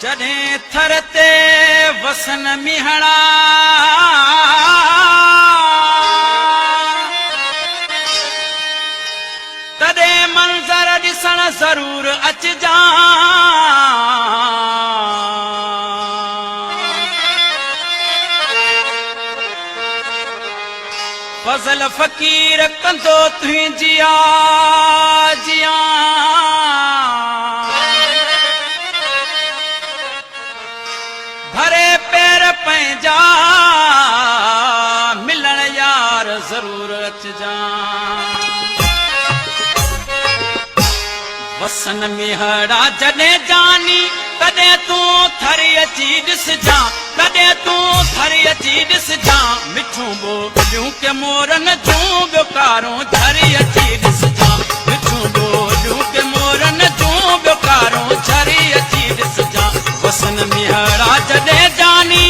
जॾहिं थर ते वसन मिहणा तॾहिं मंज़र ॾिसण ज़रूर अचजां। फज़ल फ़कीर कंदो तुंहिंजी आजियां। भरे पैर पंहिंजा मिलण यार ज़रूर अचजां। वसन मिहड़ा जॾहिं जानी तॾहिं तूं थरी अची ॾिसजां। तॾहिं तूं थरी अची ॾिसजां। मिठूं ॿोलियूं के मोरन जूं ॿियो कारूं झरी अची ॾिसजां। मिठूं ॿोलियूं के मोरन जूं ॿियो कारूं झरी अची ॾिसजां। वसन मिहड़ा जॾहिं जानी